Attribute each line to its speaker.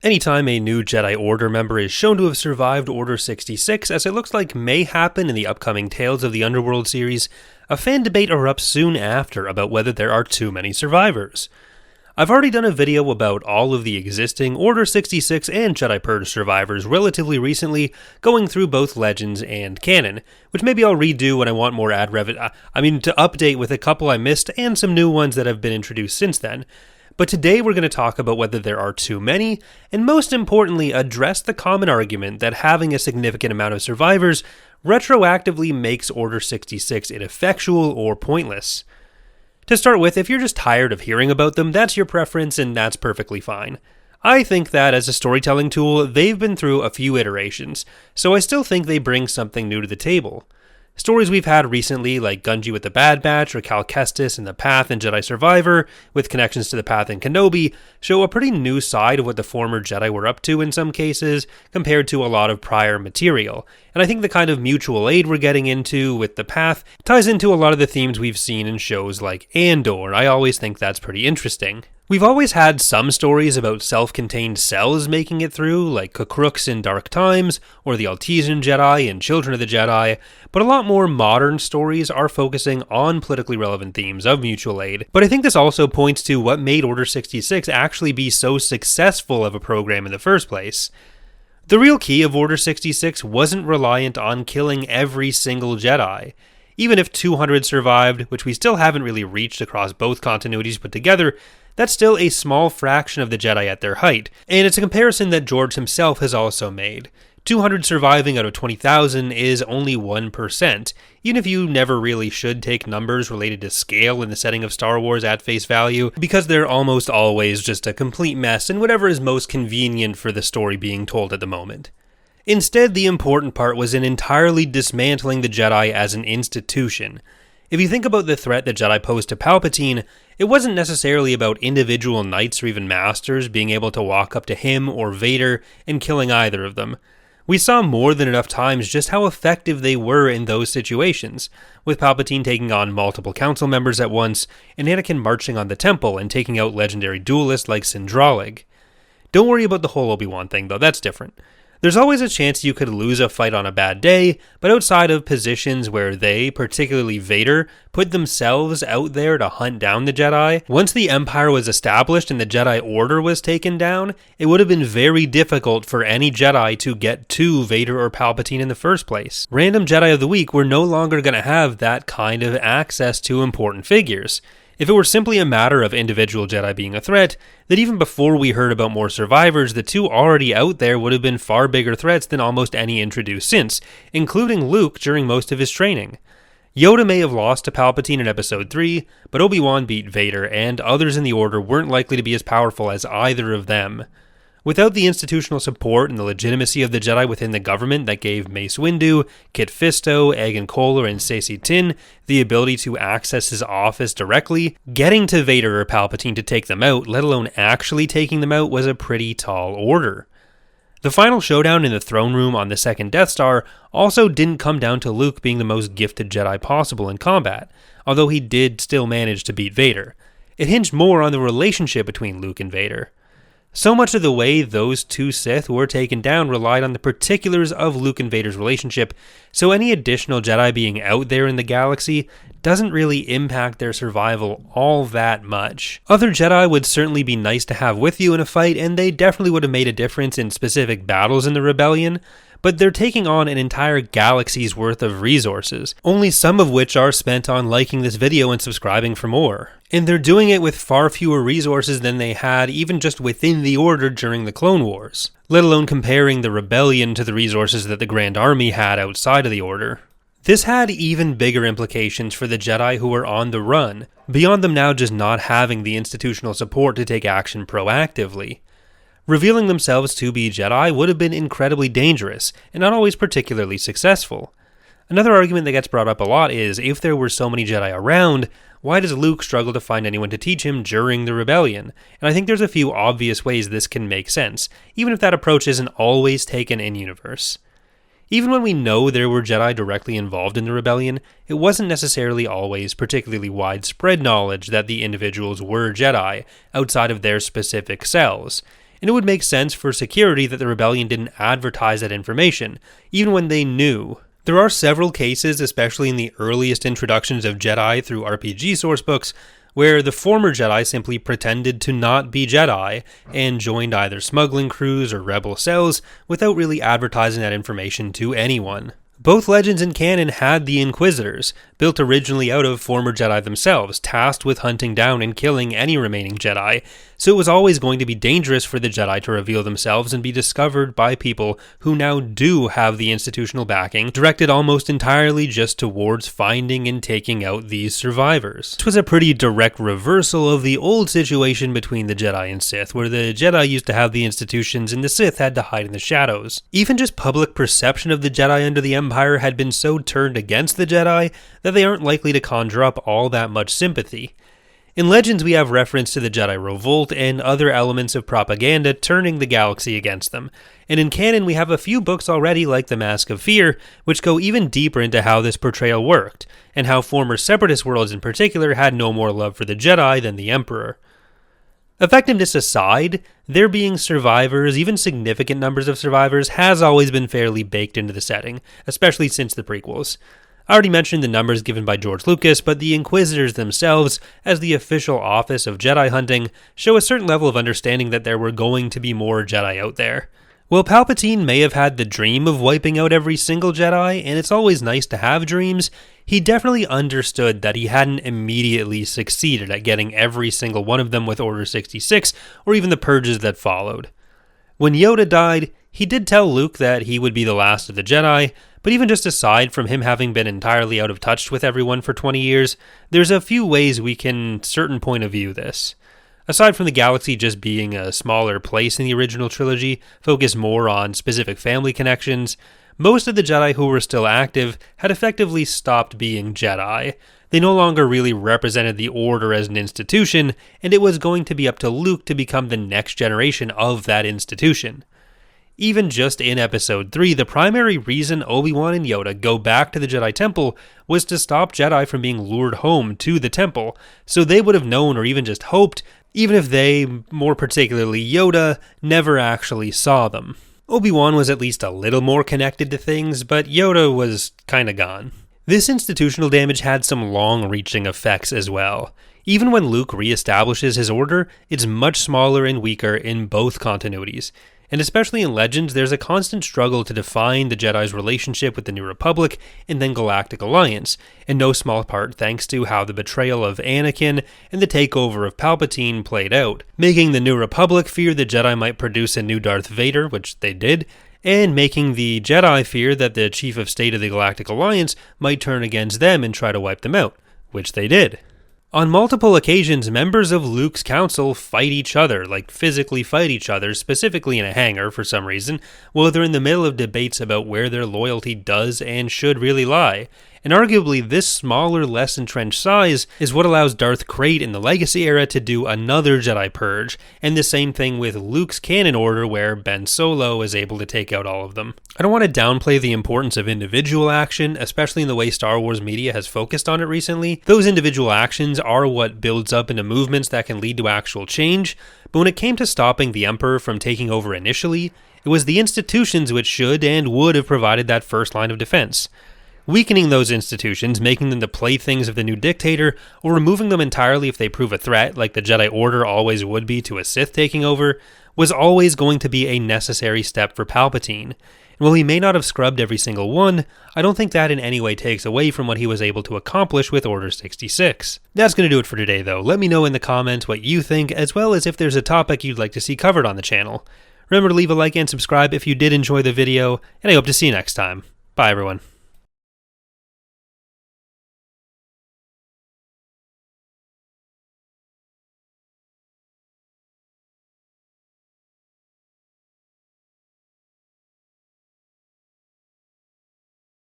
Speaker 1: Anytime a new Jedi Order member is shown to have survived Order 66, as it looks like may happen in the upcoming Tales of the Underworld series, a fan debate erupts soon after about whether there are too many survivors. I've already done a video about all of the existing Order 66 and Jedi Purge survivors relatively recently, going through both Legends and Canon, which maybe I'll redo when I want more to update with a couple I missed and some new ones that have been introduced since then. But today we're going to talk about whether there are too many, and most importantly, address the common argument that having a significant amount of survivors retroactively makes Order 66 ineffectual or pointless. To start with, if you're just tired of hearing about them, that's your preference and that's perfectly fine. I think that as a storytelling tool, they've been through a few iterations, so I still think they bring something new to the table. Stories we've had recently, like Gungi with the Bad Batch or Cal Kestis and the Path and Jedi Survivor, with connections to the Path and Kenobi, show a pretty new side of what the former Jedi were up to in some cases, compared to a lot of prior material. And I think the kind of mutual aid we're getting into with the Path ties into a lot of the themes we've seen in shows like Andor. I always think that's pretty interesting. We've always had some stories about self-contained cells making it through, like Kukrooks in Dark Times, or the Altesian Jedi in Children of the Jedi, but a lot more modern stories are focusing on politically relevant themes of mutual aid. But I think this also points to what made Order 66 actually be so successful of a program in the first place. The real key of Order 66 wasn't reliant on killing every single Jedi. Even if 200 survived, which we still haven't really reached across both continuities put together, that's still a small fraction of the Jedi at their height, and it's a comparison that George himself has also made. 200 surviving out of 20,000 is only 1%, even if you never really should take numbers related to scale in the setting of Star Wars at face value, because they're almost always just a complete mess and whatever is most convenient for the story being told at the moment. Instead, the important part was in entirely dismantling the Jedi as an institution. If you think about the threat that Jedi posed to Palpatine, it wasn't necessarily about individual knights or even masters being able to walk up to him or Vader and killing either of them. We saw more than enough times just how effective they were in those situations, with Palpatine taking on multiple council members at once, and Anakin marching on the temple and taking out legendary duelists like Sindralig. Don't worry about the whole Obi-Wan thing though, that's different. There's always a chance you could lose a fight on a bad day, but outside of positions where they, particularly Vader, put themselves out there to hunt down the Jedi, once the Empire was established and the Jedi Order was taken down, it would have been very difficult for any Jedi to get to Vader or Palpatine in the first place. Random Jedi of the Week were no longer going to have that kind of access to important figures. If it were simply a matter of individual Jedi being a threat, then even before we heard about more survivors, the two already out there would have been far bigger threats than almost any introduced since, including Luke during most of his training. Yoda may have lost to Palpatine in Episode 3, but Obi-Wan beat Vader, and others in the Order weren't likely to be as powerful as either of them. Without the institutional support and the legitimacy of the Jedi within the government that gave Mace Windu, Kit Fisto, Aegon Kohler, and Saesee Tiin the ability to access his office directly, getting to Vader or Palpatine to take them out, let alone actually taking them out, was a pretty tall order. The final showdown in the throne room on the second Death Star also didn't come down to Luke being the most gifted Jedi possible in combat, although he did still manage to beat Vader. It hinged more on the relationship between Luke and Vader. So much of the way those two Sith were taken down relied on the particulars of Luke and Vader's relationship, so any additional Jedi being out there in the galaxy doesn't really impact their survival all that much. Other Jedi would certainly be nice to have with you in a fight, and they definitely would have made a difference in specific battles in the Rebellion, but they're taking on an entire galaxy's worth of resources, only some of which are spent on liking this video and subscribing for more. And they're doing it with far fewer resources than they had even just within the Order during the Clone Wars, let alone comparing the Rebellion to the resources that the Grand Army had outside of the Order. This had even bigger implications for the Jedi who were on the run, beyond them now just not having the institutional support to take action proactively. Revealing themselves to be Jedi would have been incredibly dangerous, and not always particularly successful. Another argument that gets brought up a lot is, if there were so many Jedi around, why does Luke struggle to find anyone to teach him during the Rebellion? And I think there's a few obvious ways this can make sense, even if that approach isn't always taken in-universe. Even when we know there were Jedi directly involved in the Rebellion, it wasn't necessarily always particularly widespread knowledge that the individuals were Jedi, outside of their specific cells. and it would make sense for security that the rebellion didn't advertise that information, even when they knew. There are several cases, especially in the earliest introductions of Jedi through RPG sourcebooks, where the former Jedi simply pretended to not be Jedi and joined either smuggling crews or rebel cells without really advertising that information to anyone. Both legends and canon had the Inquisitors, built originally out of former Jedi themselves, tasked with hunting down and killing any remaining Jedi, so it was always going to be dangerous for the Jedi to reveal themselves and be discovered by people who now do have the institutional backing, directed almost entirely just towards finding and taking out these survivors. This was a pretty direct reversal of the old situation between the Jedi and Sith, where the Jedi used to have the institutions and the Sith had to hide in the shadows. Even just public perception of the Jedi under the Empire had been so turned against the Jedi that they aren't likely to conjure up all that much sympathy. In Legends, we have reference to the Jedi Revolt and other elements of propaganda turning the galaxy against them, and in canon we have a few books already like The Mask of Fear, which go even deeper into how this portrayal worked, and how former Separatist worlds in particular had no more love for the Jedi than the Emperor. Effectiveness aside, there being survivors, even significant numbers of survivors, has always been fairly baked into the setting, especially since the prequels. I already mentioned the numbers given by George Lucas, but the Inquisitors themselves, as the official office of Jedi hunting, show a certain level of understanding that there were going to be more Jedi out there. While Palpatine may have had the dream of wiping out every single Jedi, and it's always nice to have dreams, he definitely understood that he hadn't immediately succeeded at getting every single one of them with Order 66, or even the purges that followed. When Yoda died, he did tell Luke that he would be the last of the Jedi, but even just aside from him having been entirely out of touch with everyone for 20 years, there's a few ways we can certain point of view this. Aside from the galaxy just being a smaller place in the original trilogy, focused more on specific family connections, most of the Jedi who were still active had effectively stopped being Jedi. They no longer really represented the Order as an institution, and it was going to be up to Luke to become the next generation of that institution. Even just in Episode 3, the primary reason Obi-Wan and Yoda go back to the Jedi Temple was to stop Jedi from being lured home to the Temple, so they would have known or even just hoped, even if they, more particularly Yoda, never actually saw them. Obi-Wan was at least a little more connected to things, but Yoda was kinda gone. This institutional damage had some long-reaching effects as well. Even when Luke re-establishes his order, it's much smaller and weaker in both continuities. And especially in Legends, there's a constant struggle to define the Jedi's relationship with the New Republic and then Galactic Alliance, in no small part thanks to how the betrayal of Anakin and the takeover of Palpatine played out, making the New Republic fear the Jedi might produce a new Darth Vader, which they did, and making the Jedi fear that the Chief of State of the Galactic Alliance might turn against them and try to wipe them out, which they did. On multiple occasions, members of Luke's council fight each other, like physically fight each other, specifically in a hangar for some reason, while they're in the middle of debates about where their loyalty does and should really lie. And arguably, this smaller, less entrenched size is what allows Darth Krayt in the Legacy era to do another Jedi Purge, and the same thing with Luke's canon order where Ben Solo is able to take out all of them. I don't want to downplay the importance of individual action, especially in the way Star Wars media has focused on it recently. Those individual actions are what builds up into movements that can lead to actual change, but when it came to stopping the Emperor from taking over initially, it was the institutions which should and would have provided that first line of defense. Weakening those institutions, making them the playthings of the new dictator, or removing them entirely if they prove a threat, like the Jedi Order always would be to a Sith taking over, was always going to be a necessary step for Palpatine. And while he may not have scrubbed every single one, I don't think that in any way takes away from what he was able to accomplish with Order 66. That's going to do it for today though. Let me know in the comments what you think, as well as if there's a topic you'd like to see covered on the channel. Remember to leave a like and subscribe if you did enjoy the video, and I hope to see you next time. Bye everyone.